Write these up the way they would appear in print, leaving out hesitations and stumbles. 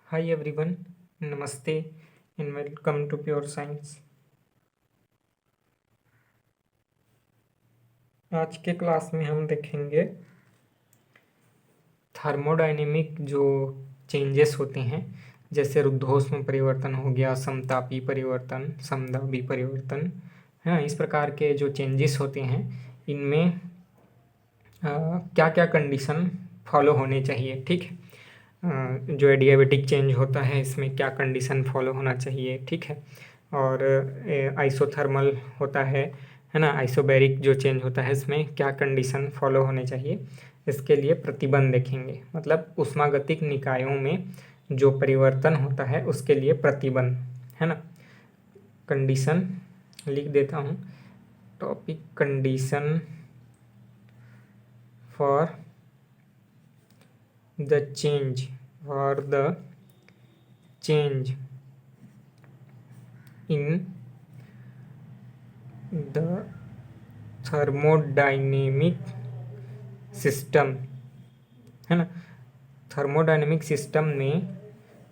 हाय everyone, नमस्ते and welcome to pure science. आज के क्लास में हम देखेंगे थर्मोडायनेमिक जो चेंजेस होते हैं, जैसे रुद्धोष्म परिवर्तन हो गया, समतापी परिवर्तन, समदाबी परिवर्तन, है ना। इस प्रकार के जो चेंजेस होते हैं इनमें क्या क्या कंडीशन फॉलो होने चाहिए, ठीक है। जो एडियाबेटिक चेंज होता है इसमें क्या कंडीशन फॉलो होना चाहिए, ठीक है। और आइसोथर्मल होता है ना। आइसोबैरिक जो चेंज होता है इसमें क्या कंडीशन फॉलो होने चाहिए, इसके लिए प्रतिबंध देखेंगे। मतलब ऊष्मागतिक निकायों में जो परिवर्तन होता है उसके लिए प्रतिबंध, है ना। कंडीशन लिख देता हूँ, topic condition for the change in the thermodynamic system, है ना। थर्मोडायनेमिक सिस्टम में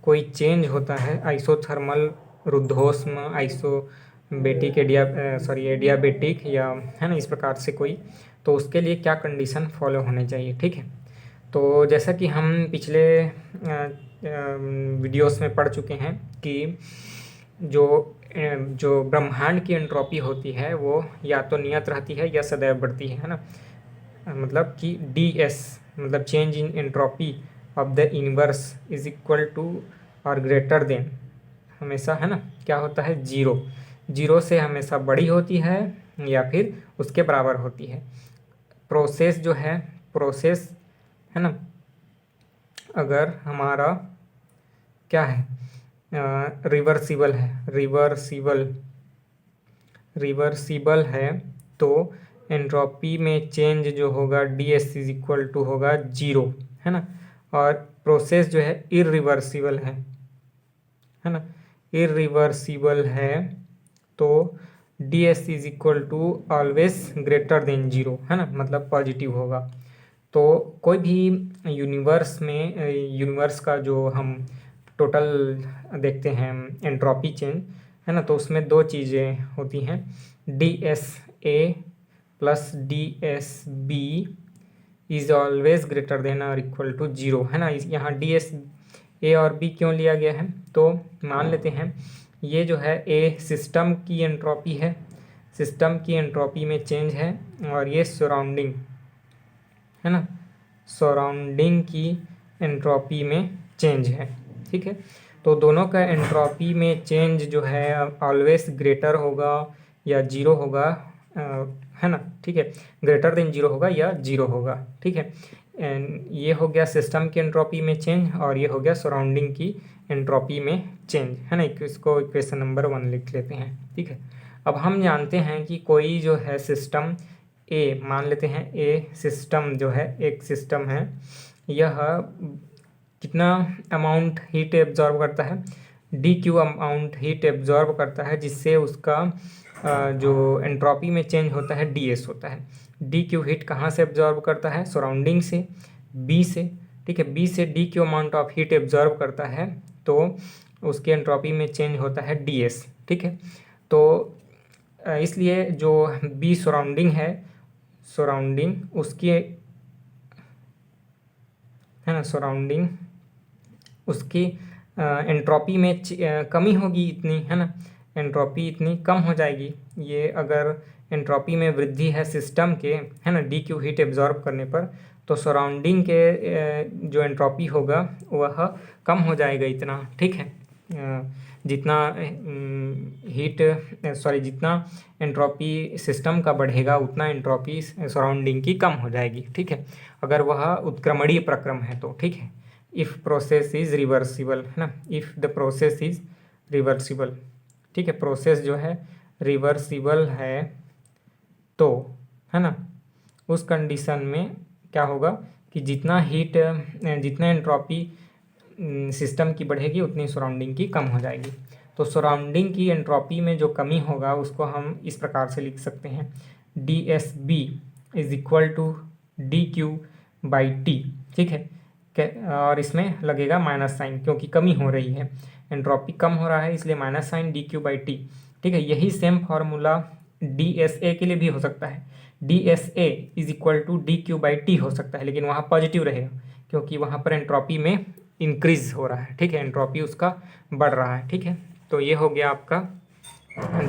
कोई चेंज होता है, आइसोथर्मल, रुद्धोष्म, आइसोबेटिक, एडियाबेटिक या, है ना, इस प्रकार से कोई, तो उसके लिए क्या कंडीशन फॉलो होने चाहिए, ठीक है। तो जैसा कि हम पिछले वीडियोस में पढ़ चुके हैं कि जो ब्रह्मांड की एंट्रोपी होती है वो या तो नियत रहती है या सदैव बढ़ती है ना। मतलब कि ds मतलब change in entropy of the universe is equal to और ग्रेटर देन, हमेशा, है ना, क्या होता है, जीरो से हमेशा बड़ी होती है या फिर उसके बराबर होती है। प्रोसेस है ना, अगर हमारा क्या है, रिवर्सिबल है तो एंट्रोपी में चेंज जो होगा ds इज इक्वल टू होगा जीरो, है ना। और प्रोसेस जो है इरिवर्सिबल है ना, इरिवर्सिबल है तो ds is equal to always greater than zero, है ना, मतलब पॉजिटिव होगा। तो कोई भी यूनिवर्स का जो हम टोटल देखते हैं एंट्रोपी चेंज, है ना, तो उसमें दो चीज़ें होती हैं, ds_a plus ds_b is always greater then और इक्वल टू जीरो, है ना। यहाँ ds_a और b क्यों लिया गया है, तो मान लेते हैं ये जो है a सिस्टम की एंट्रोपी है, सिस्टम की एंट्रोपी में चेंज है, और ये सराउंडिंग, है ना, सराउंडिंग की एंट्रोपी में चेंज है, ठीक है। तो दोनों का एंट्रोपी में चेंज जो है ऑलवेज ग्रेटर होगा या जीरो होगा, है ना, ठीक है। ग्रेटर देन जीरो होगा या जीरो होगा, ठीक है। एंड ये हो गया सिस्टम की एंट्रोपी में चेंज, और ये हो गया सराउंडिंग की एंट्रोपी में चेंज, है ना। इसको इक्वेशन नंबर 1 लिख लेते हैं, ठीक है। अब हम जानते हैं कि कोई जो है सिस्टम ए, मान लेते हैं ए सिस्टम जो है, एक सिस्टम है, यह कितना अमाउंट हीट एब्जॉर्ब करता है, dq अमाउंट हीट एब्जॉर्ब करता है, जिससे उसका जो एंट्रोपी में चेंज होता है ds होता है। dq हीट कहाँ से एब्जॉर्ब करता है, सराउंडिंग से, b से, ठीक है। b से dq amount of heat absorb करता है तो उसके एंट्रोपी में चेंज होता है ds, ठीक है। तो इसलिए जो b सराउंडिंग उसकी, है ना, सराउंडिंग उसकी एंट्रोपी में कमी होगी इतनी, है ना, एंट्रोपी इतनी कम हो जाएगी। ये अगर एंट्रोपी में वृद्धि है सिस्टम के, है ना, dq हीट एब्जॉर्ब करने पर, तो सराउंडिंग के जो एंट्रोपी होगा वह कम हो जाएगा इतना, ठीक है। जितना जितना एंट्रोपी सिस्टम का बढ़ेगा उतना एंट्रोपी सराउंडिंग की कम हो जाएगी, ठीक है, अगर वह उत्क्रमणीय प्रक्रम है तो, ठीक है। इफ़ प्रोसेस इज रिवर्सिबल, है ना, if the process is reversible, ठीक है, प्रोसेस जो है रिवर्सिबल है तो, है ना, उस कंडीशन में क्या होगा कि जितना एंट्रोपी सिस्टम की बढ़ेगी उतनी सराउंडिंग की कम हो जाएगी। तो सराउंडिंग की एंट्रोपी में जो कमी होगा उसको हम इस प्रकार से लिख सकते हैं, dsb is equal to dq by T, ठीक है। और इसमें लगेगा माइनस साइन क्योंकि कमी हो रही है, एंट्रोपी कम हो रहा है, इसलिए माइनस साइन dQ/T। ठीक है, यही सेम फार्मूला DSA के लिए भी हो सकता है। DSA is equal to dQ/T हो सकता है, लेकिन वहाँ पॉजिटिव रहेगा क्योंकि वहाँ पर एंट्रोपी में इंक्रीज हो रहा है। ठीक है, एंट्रोपी उसका बढ़ रहा है। ठीक है, तो ये हो गया आपका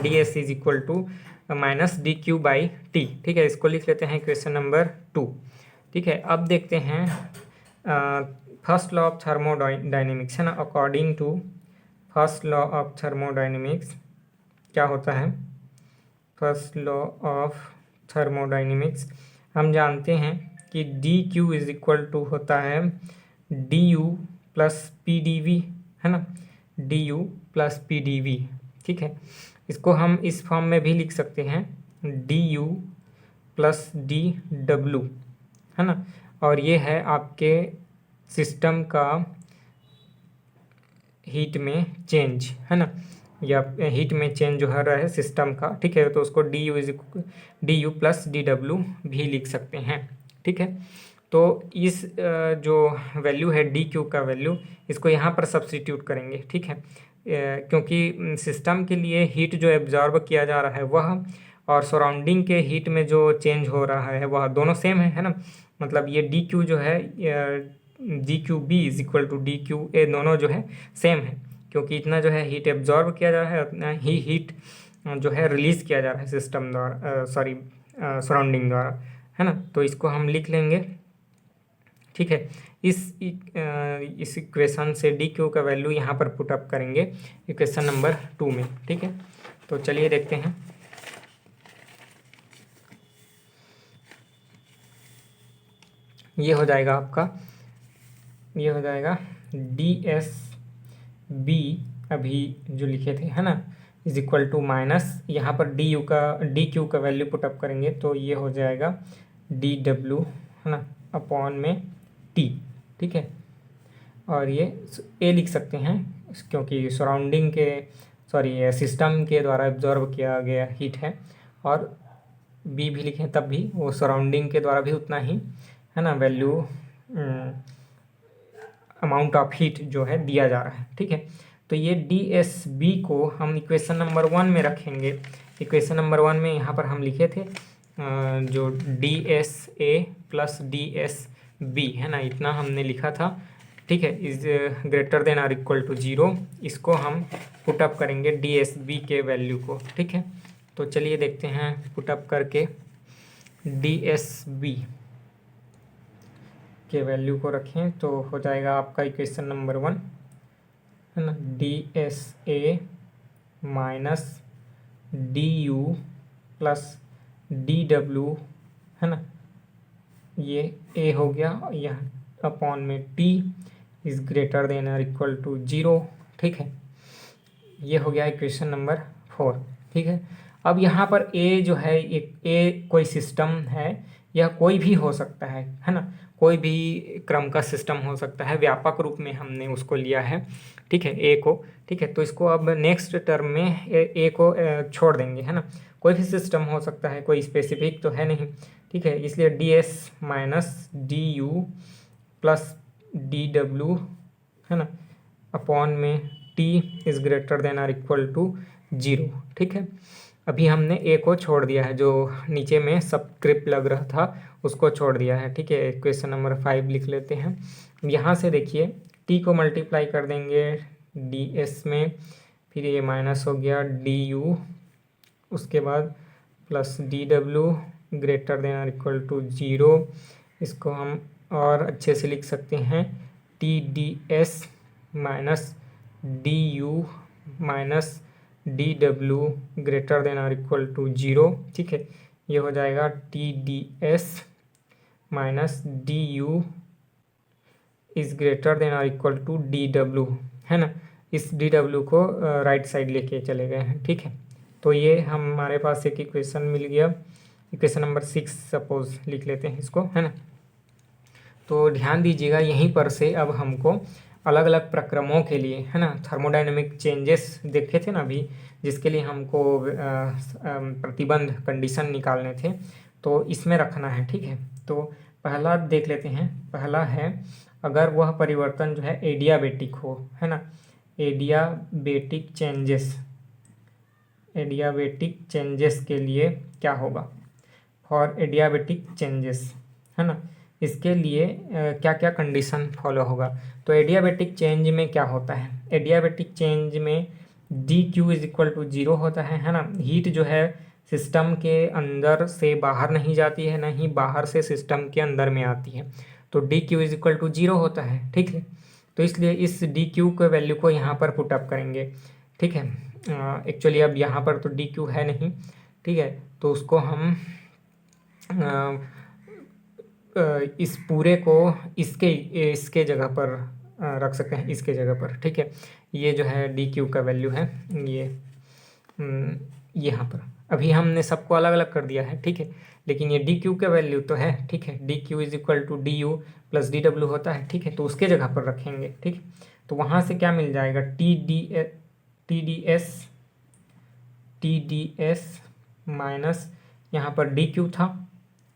DS is equal to minus dQ/T। ठीक है, इसको लिख लेते हैं क्वेश्चन नंबर 2। ठीक है, अब देखते हैं फर्स्ट लॉ ऑफ थर्मोडायनेमिक्स है ना। According to first law of thermodynamics क्या होता है। फर्स्ट लॉ ऑफ थर्मोडायनेमिक्स हम जानते हैं कि DQ इज इक्वल टू होता है DU प्लस PdV है ना, DU प्लस PdV। ठीक है, इसको हम इस फॉर्म में भी लिख सकते हैं DU प्लस DW है ना, और ये है आपके सिस्टम का हीट में चेंज है ना, या हीट में चेंज जो है रहा है सिस्टम का। ठीक है, तो उसको DU प्लस DW भी लिख सकते हैं। ठीक है, तो इस जो वैल्यू है DQ का वैल्यू, इसको यहाँ पर सब्स्टिट्यूट करेंगे। ठीक है, क्योंकि सिस्टम के लिए हीट जो एब्जॉर्ब किया जा रहा है वह और सराउंडिंग के हीट में जो चेंज हो रहा है वह दोनों सेम है ना। मतलब ये DQ जो है DQB is equal to DQA दोनों जो है सेम है, क्योंकि इतना जो है हीट एब्जॉर्ब किया जा रहा है उतना ही हीट जो है रिलीज किया जा रहा है सिस्टम द्वारा, सॉरी सराउंडिंग द्वारा है ना। तो इसको हम लिख लेंगे। ठीक है, इस इक्वेशन से DQ का वैल्यू यहाँ पर पुट अप करेंगे इक्वेशन नंबर 2 में। ठीक है, तो चलिए देखते हैं। ये हो जाएगा आपका, ये हो जाएगा DSB अभी जो लिखे थे है ना, इज इक्वल टू माइनस यहाँ पर DQ का वैल्यू पुटअप करेंगे तो ये हो जाएगा DW है ना अपॉन में T। ठीक है, और ये A लिख सकते हैं क्योंकि सराउंडिंग के सिस्टम के द्वारा एब्जॉर्ब किया गया हीट है, और B भी लिखें तब भी वो सराउंडिंग के द्वारा भी उतना ही है ना वैल्यू अमाउंट ऑफ हीट जो है दिया जा रहा है। ठीक है, तो ये DSB को हम इक्वेशन नंबर 1 में रखेंगे। इक्वेशन नंबर 1 में यहाँ पर हम लिखे थे जो DSA प्लस DSB है ना, इतना हमने लिखा था। ठीक है, is greater than or equal to 0, इसको हम पुटअप करेंगे DSB के वैल्यू को। ठीक है, तो चलिए देखते हैं पुटअप करके DSB के वैल्यू को रखें तो हो जाएगा आपका इक्वेशन नंबर 1 है ना, DSA minus DU plus DW है ना, ये A हो गया, यह अपॉन में T इज ग्रेटर देन और इक्वल टू 0। ठीक है, ये हो गया इक्वेशन नंबर 4। ठीक है, अब यहाँ पर A जो है एक A कोई सिस्टम है, यह कोई भी हो सकता है ना, कोई भी क्रम का सिस्टम हो सकता है, व्यापक रूप में हमने उसको लिया है। ठीक है, A को। ठीक है, तो इसको अब नेक्स्ट टर्म में A को छोड़ देंगे है ना, कोई भी सिस्टम हो सकता है, कोई स्पेसिफिक तो है नहीं। ठीक है, इसलिए DS minus DU plus DW है ना अपॉन में T is greater than or equal to 0। ठीक है, अभी हमने A को छोड़ दिया है, जो नीचे में सबस्क्रिप्ट लग रहा था उसको छोड़ दिया है। ठीक है, क्वेश्चन नंबर 5 लिख लेते हैं। यहाँ से देखिए T को मल्टीप्लाई कर देंगे DS में, फिर ये माइनस हो गया DU, उसके बाद plus DW greater than or equal to 0। इसको हम और अच्छे से लिख सकते हैं TDS minus DU minus DW greater than or equal to 0। ठीक है, ये हो जाएगा TDS minus DU is greater than or equal to DW है ना, इस DW को राइट साइड लेके चले गए हैं। ठीक है, तो ये हमारे पास एक इक्वेशन मिल गया। इक्वेशन नंबर 6 सपोज लिख लेते हैं इसको है ना। तो ध्यान दीजिएगा यहीं पर से अब हमको अलग अलग प्रक्रमों के लिए है ना थर्मोडायनेमिक चेंजेस देखे थे ना अभी, जिसके लिए हमको प्रतिबंध कंडीशन निकालने थे, तो इसमें रखना है। ठीक है, तो पहला देख लेते हैं। पहला है अगर वह परिवर्तन जो है एडियाबेटिक हो, है ना, एडियाबेटिक चेंजेस के लिए क्या होगा, फॉर एडियाबेटिक चेंजेस, है ना, इसके लिए क्या क्या कंडीशन फॉलो होगा। तो एडियाबेटिक चेंज में क्या होता है, एडियाबेटिक चेंज में D Q is equal to zero होता है ना, हीट जो है सिस्टम के अंदर से बाहर नहीं जाती है, ना ही बाहर से सिस्टम के अंदर में आती है, तो D Q is equal to zero होता है, ठीक है। तो इसलिए इस डी क्यू के वैल्यू को यहाँ पर पुटअप करेंगे, ठीक है। एक्चुअली अब यहाँ पर तो डी क्यू है नहीं, ठीक है, तो उसको हम इस पूरे को इसके जगह पर रख सकते हैं, इसके जगह पर, ठीक है। ये जो है डी क्यू का वैल्यू है, ये यहाँ पर अभी हमने सबको अलग अलग कर दिया है, ठीक है, लेकिन ये डी क्यू का वैल्यू तो है, ठीक है। D Q is equal to D U plus D W होता है, ठीक है, तो उसके जगह पर रखेंगे, ठीक है। तो वहाँ से क्या मिल जाएगा, टी डी एस माइनस यहाँ पर डी क्यू था,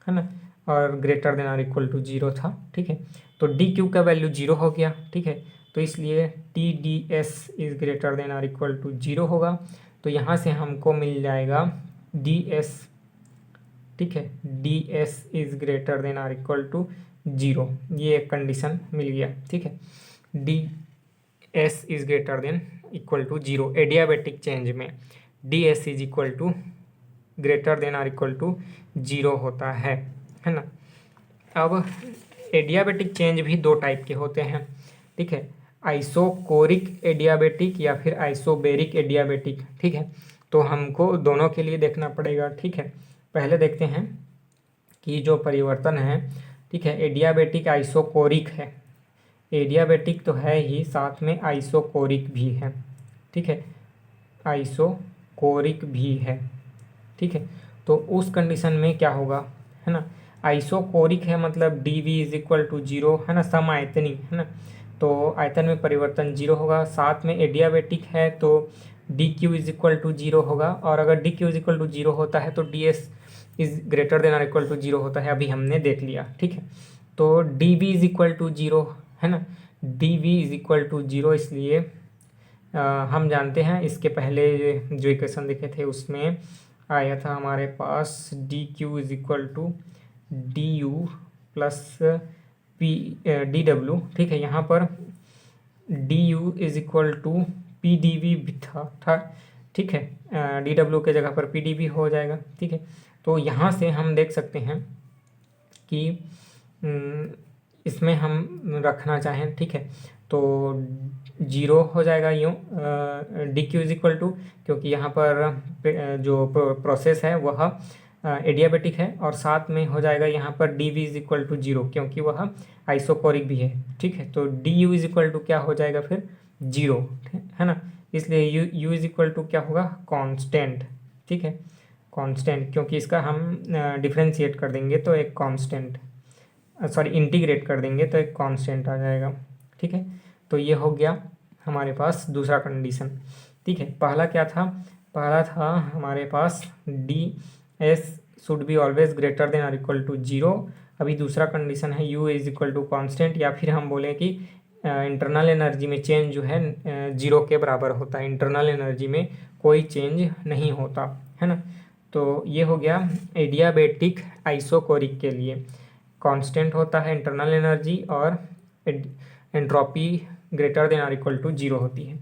है ना, और greater than or equal to zero था, ठीक है। तो डी क्यू का वैल्यू जीरो हो गया, ठीक है, तो इसलिए T D S is greater than or equal to zero होगा। तो यहाँ से हमको मिल जाएगा डी एस, ठीक है, D S is greater than or equal to zero, ये एक कंडीशन मिल गया, ठीक है। D S is greater than equal to zero, adiabatic change में D S is equal to greater than or equal to zero होता है ना। अब एडियाबेटिक चेंज भी दो टाइप के होते हैं, ठीक है, आइसोकोरिक एडियाबेटिक या फिर आइसोबेरिक एडियाबेटिक, ठीक है। तो हमको दोनों के लिए देखना पड़ेगा, ठीक है। पहले देखते हैं कि जो परिवर्तन है, ठीक है, एडियाबेटिक आइसोकोरिक है, एडियाबेटिक तो है ही, साथ में आइसोकोरिक भी है, ठीक है, आइसोकोरिक भी है, ठीक है। तो उस कंडीशन में क्या होगा, है ना, आइसोकोरिक है मतलब D V is equal to zero, है ना, सम आयतनी, है ना, तो आयतन में परिवर्तन जीरो होगा। साथ में एडियाबेटिक है तो D Q is equal to zero होगा, और अगर D Q is equal to zero होता है तो D S is greater than or equal to zero होता है, अभी हमने देख लिया, ठीक है। तो D V is equal to zero, है ना, D V is equal to zero, इसलिए हम जानते हैं इसके पहले जो इक्वेशन देखे थे उसमें आया था हमारे पास D Q is equal to D U plus P D W, ठीक है। यहाँ पर D U is equal to P D V भी था, ठीक है, डी डब्ल्यू के जगह पर पी डी वी हो जाएगा, ठीक है। तो यहाँ से हम देख सकते हैं कि इसमें हम रखना चाहें, ठीक है, तो जीरो हो जाएगा यूँ, D Q is equal to, क्योंकि यहाँ पर जो प्रोसेस है वह एडियाबेटिक है, और साथ में हो जाएगा यहाँ पर D V is equal to zero, क्योंकि वह आइसोकोरिक भी है, ठीक है। तो D U is equal to क्या हो जाएगा फिर, जीरो, है ना, इसलिए यू इज इक्वल टू क्या होगा, कांस्टेंट, ठीक है, कांस्टेंट, क्योंकि इसका हम डिफ्रेंशिएट कर देंगे तो एक कांस्टेंट, सॉरी इंटीग्रेट कर देंगे तो एक कांस्टेंट आ जाएगा, ठीक है। तो ये हो गया हमारे पास दूसरा कंडीशन, ठीक है। पहला क्या था, पहला था हमारे पास D S should be always greater than or equal to zero. अभी दूसरा कंडीशन है U is equal to constant, या फिर हम बोलें कि इंटरनल एनर्जी में चेंज जो है जीरो के बराबर होता है, इंटरनल एनर्जी में कोई चेंज नहीं होता, है ना। तो ये हो गया एडियाबेटिक आइसोकोरिक के लिए, कांस्टेंट होता है इंटरनल एनर्जी और entropy greater than or equal to zero होती है।